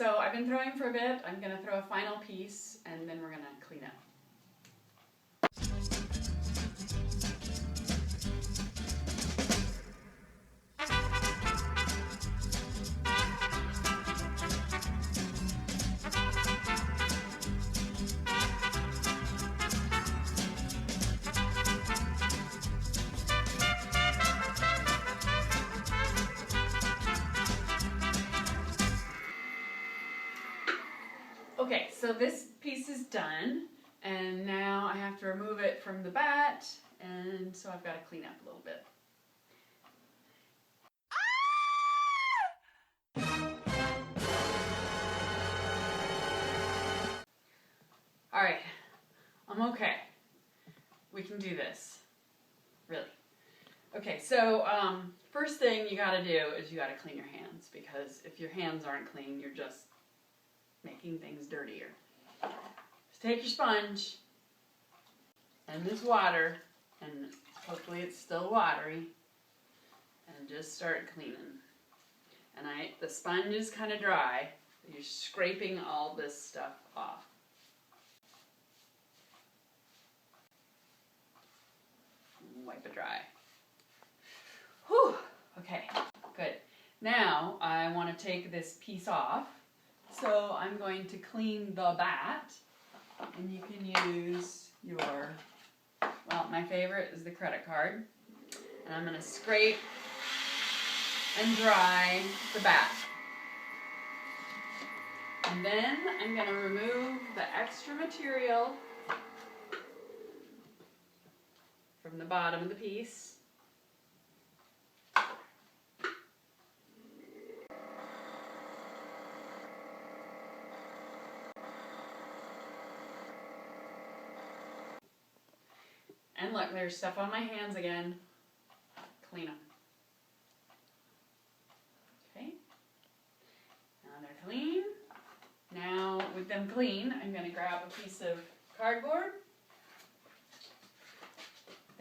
So I've been throwing for a bit. I'm going to throw a final piece and then we're going to clean up. Okay, so this piece is done, and now I have to remove it from the bat, and so I've got to clean up a little bit. Alright, I'm okay. We can do this. Really. Okay, so first thing you gotta do is you gotta clean your hands, because if your hands aren't clean, you're just making things dirtier. Just take your sponge and this water, and hopefully it's still watery, and just start cleaning. And the sponge is kind of dry, you're scraping all this stuff off. Wipe it dry. Whew, okay, good. Now I want to take this piece off. So I'm going to clean the bat, and you can use your, well, my favorite is the credit card. And I'm going to scrape and dry the bat. And then I'm going to remove the extra material from the bottom of the piece. And look, there's stuff on my hands again. Clean them. Okay. Now they're clean. Now with them clean, I'm going to grab a piece of cardboard.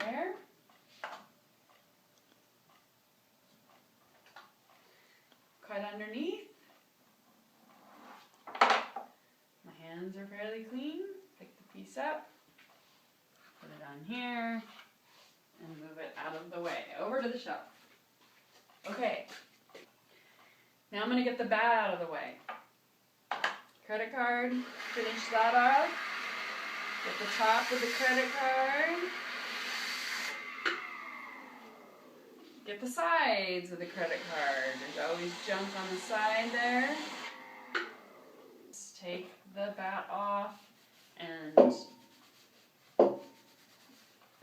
There. Cut underneath. My hands are fairly clean. Pick the piece up. Put it on here, and move it out of the way, over to the shelf. Okay, now I'm going to get the bat out of the way. Credit card, finish that off. Get the top of the credit card. Get the sides of the credit card. There's always junk on the side there. Just take the bat off and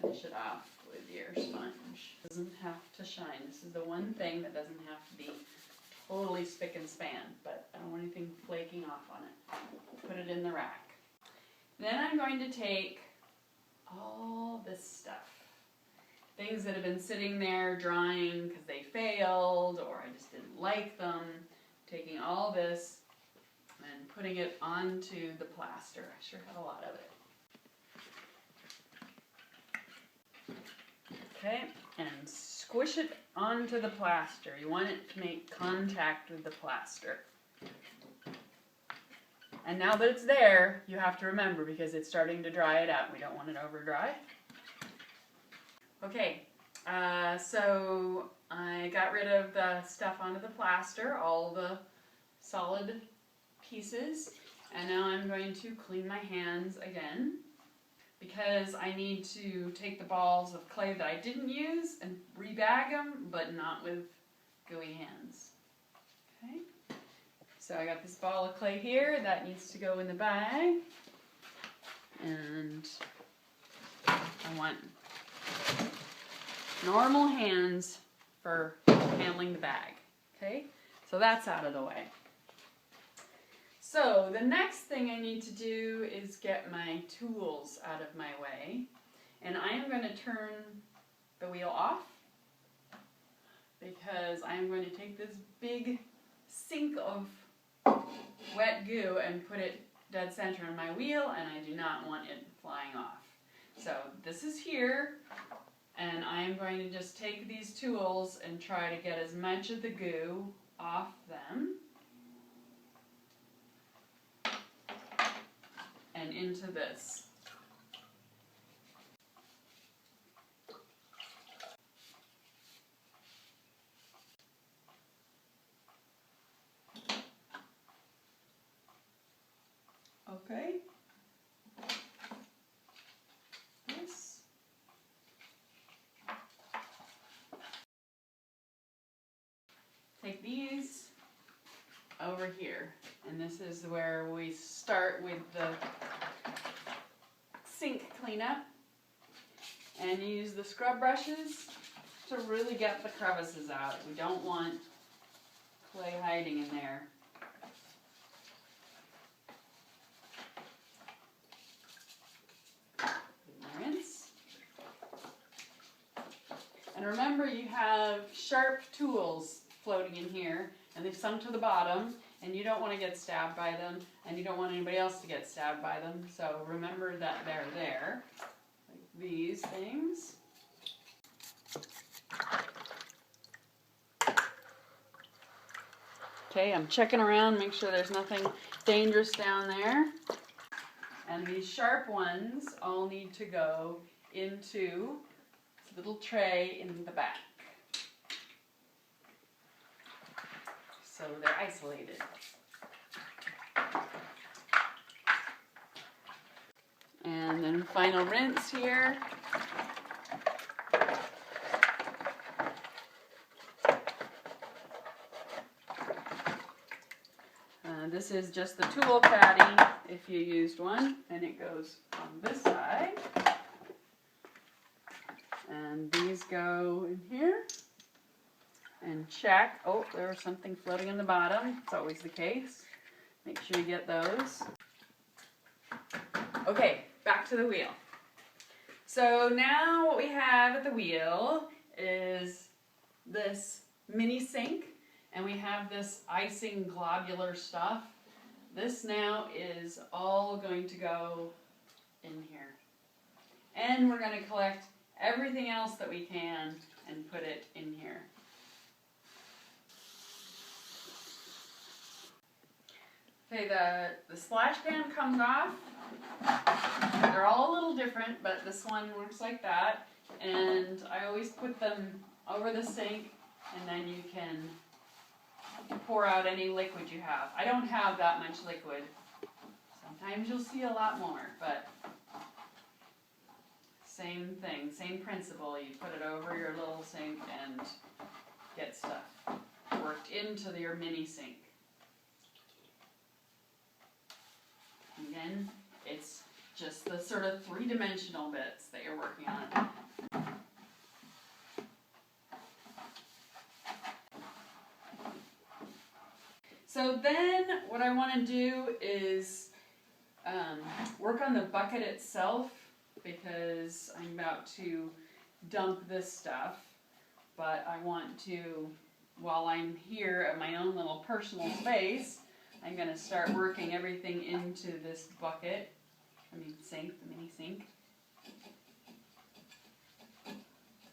finish it off with your sponge. It doesn't have to shine. This is the one thing that doesn't have to be totally spick and span, but I don't want anything flaking off on it. Put it in the rack. Then I'm going to take all this stuff. Things that have been sitting there drying because they failed or I just didn't like them. Taking all this and putting it onto the plaster. I sure have a lot of it. Okay, and squish it onto the plaster. You want it to make contact with the plaster. And now that it's there, you have to remember, because it's starting to dry it out. We don't want it over dry. Okay, so I got rid of the stuff onto the plaster, all the solid pieces, and now I'm going to clean my hands again, because I need to take the balls of clay that I didn't use and rebag them, but not with gooey hands. Okay, so I got this ball of clay here, that needs to go in the bag, and I want normal hands for handling the bag. Okay, so that's out of the way. So the next thing I need to do is get my tools out of my way, and I am going to turn the wheel off, because I am going to take this big sink of wet goo and put it dead center on my wheel, and I do not want it flying off. So this is here, and I am going to just take these tools and try to get as much of the goo off them. and into this. Okay. This. Take these over here, and this is where we start with the sink cleanup, and use the scrub brushes to really get the crevices out. We don't want clay hiding in there. Rinse. And remember, you have sharp tools floating in here, and they've sunk to the bottom, and you don't want to get stabbed by them, and you don't want anybody else to get stabbed by them, so remember that they're there, like these things. Okay, I'm checking around, make sure there's nothing dangerous down there. And these sharp ones all need to go into this little tray in the back. So they're isolated. And then final rinse here. This is just the tool caddy if you used one, and it goes on this side. And these go in here. And check. Oh, there's something floating in the bottom. It's always the case. Make sure you get those. Okay, back to the wheel. So now what we have at the wheel is this mini sink, and we have this icing globular stuff. This now is all going to go in here. And we're going to collect everything else that we can and put it in here. Okay, the splash pan comes off. They're all a little different, but this one works like that. And I always put them over the sink, and then you can pour out any liquid you have. I don't have that much liquid. Sometimes you'll see a lot more, but same thing, same principle. You put it over your little sink and get stuff worked into your mini sink. Again, it's just the sort of three-dimensional bits that you're working on. So then what I want to do is work on the bucket itself, because I'm about to dump this stuff, but I want to, while I'm here at my own little personal space, I'm going to start working everything into this bucket, sink, the mini sink.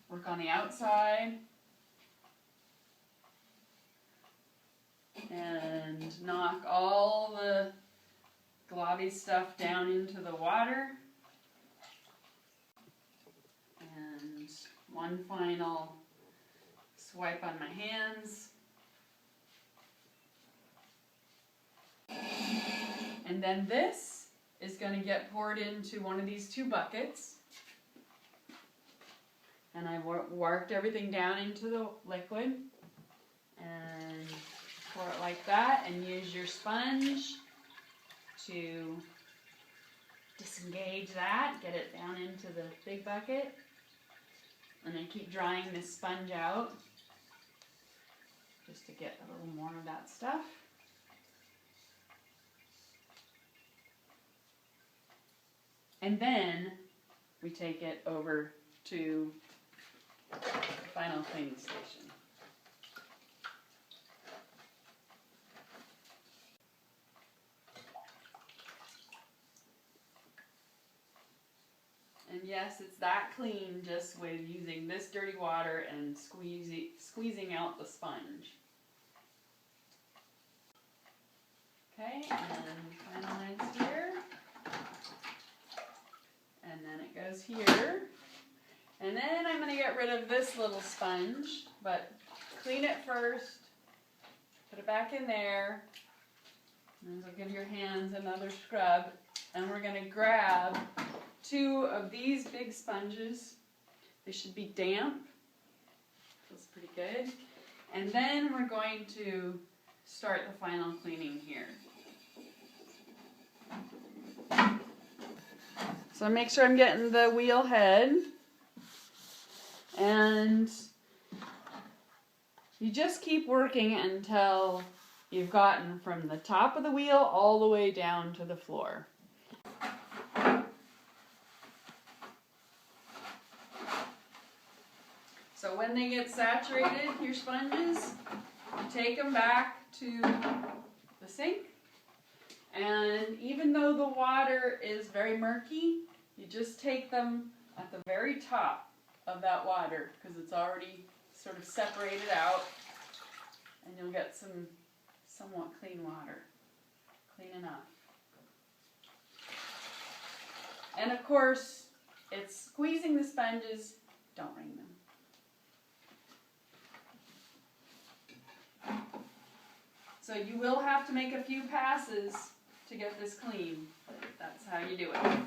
Work on the outside. And knock all the globby stuff down into the water. And one final swipe on my hands. And then this is going to get poured into one of these two buckets. And I've worked everything down into the liquid. And pour it like that, and use your sponge to disengage that, get it down into the big bucket. And then keep drying this sponge out just to get a little more of that stuff. And then we take it over to the final cleaning station. And yes, it's that clean just with using this dirty water and squeezing out the sponge. Okay, and then final rinse here. then it goes here. And then I'm going to get rid of this little sponge, but clean it first. Put it back in there. And so give your hands another scrub. And we're going to grab 2 of these big sponges. They should be damp. Feels pretty good. And then we're going to start the final cleaning here. So make sure I'm getting the wheel head. And you just keep working until you've gotten from the top of the wheel all the way down to the floor. So when they get saturated, your sponges, you take them back to the sink. And even though the water is very murky, you just take them at the very top of that water because it's already sort of separated out, and you'll get some somewhat clean water, clean enough. And of course, it's squeezing the sponges, don't wring them. So you will have to make a few passes to get this clean, but that's how you do it.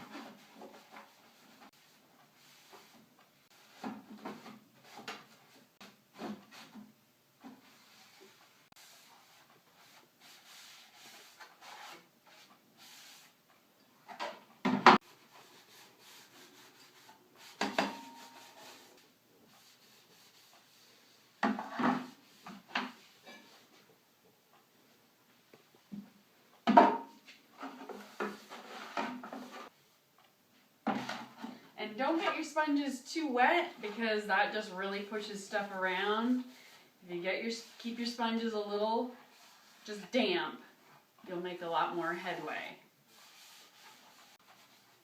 And don't get your sponges too wet because that just really pushes stuff around. If you keep your sponges a little just damp, you'll make a lot more headway.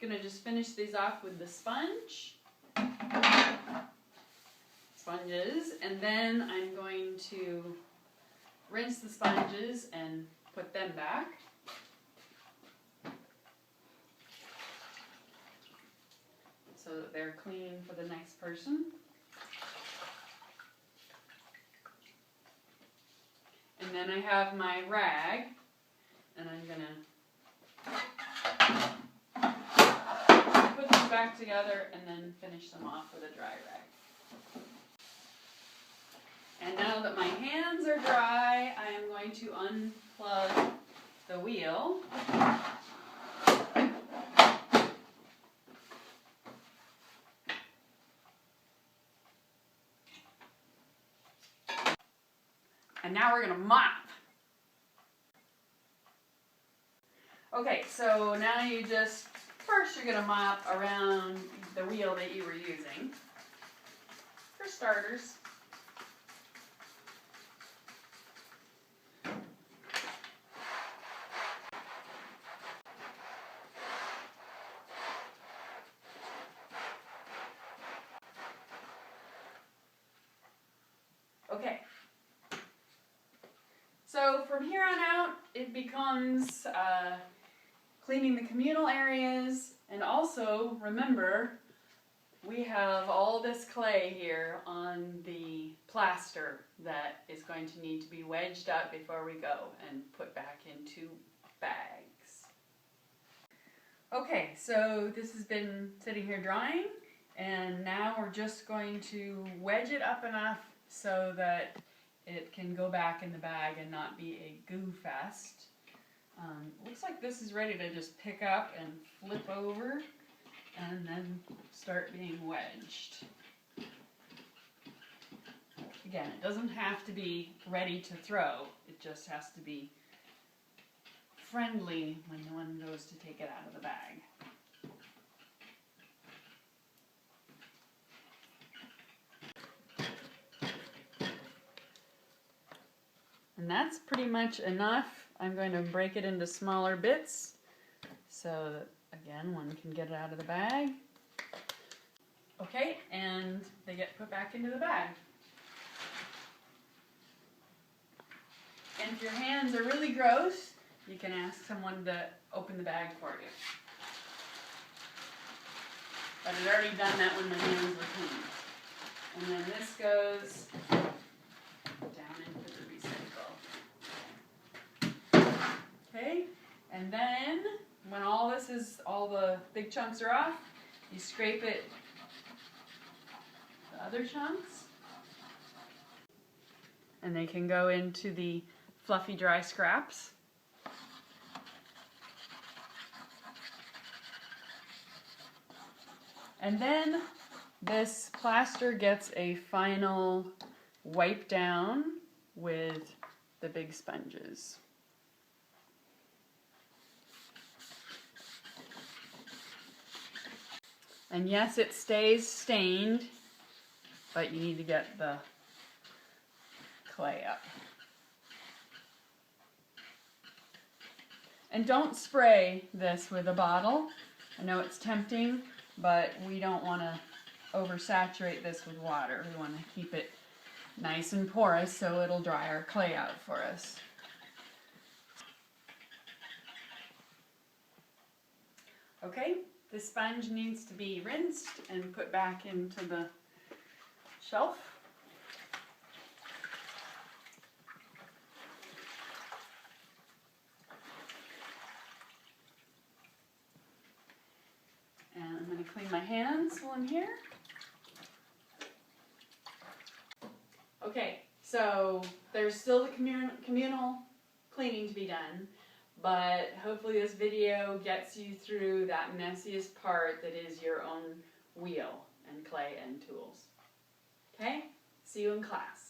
Gonna just finish these off with the sponges, and then I'm going to rinse the sponges and put them back. So that they're clean for the next person. And then I have my rag, and I'm gonna put them back together and then finish them off with a dry rag. And now that my hands are dry, I am going to unplug the wheel. And now we're going to mop. Okay, so now first you're going to mop around the wheel that you were using. For starters. Okay. So from here on out, it becomes cleaning the communal areas, and also remember, we have all this clay here on the plaster that is going to need to be wedged up before we go and put back into bags. Okay, so this has been sitting here drying, and now we're just going to wedge it up enough so that it can go back in the bag and not be a goo fest. Looks like this is ready to just pick up and flip over and then start being wedged. Again, it doesn't have to be ready to throw, it just has to be friendly when the one goes to take it out of the bag. And that's pretty much enough. I'm going to break it into smaller bits so that, again, one can get it out of the bag. Okay, and they get put back into the bag. And if your hands are really gross, you can ask someone to open the bag for you. but I'd already done that when my hands were clean. And then this goes down into the recycle. Okay, and then when all the big chunks are off, you scrape it, the other chunks, and they can go into the fluffy dry scraps. And then this plaster gets a final wipe down with the big sponges. And yes, it stays stained, but you need to get the clay up. And don't spray this with a bottle. I know it's tempting, but we don't want to oversaturate this with water. We want to keep it nice and porous so it'll dry our clay out for us. Okay, the sponge needs to be rinsed and put back into the shelf. And I'm going to clean my hands while I'm here. Okay, so there's still the communal cleaning to be done, but hopefully this video gets you through that messiest part that is your own wheel and clay and tools. Okay, see you in class.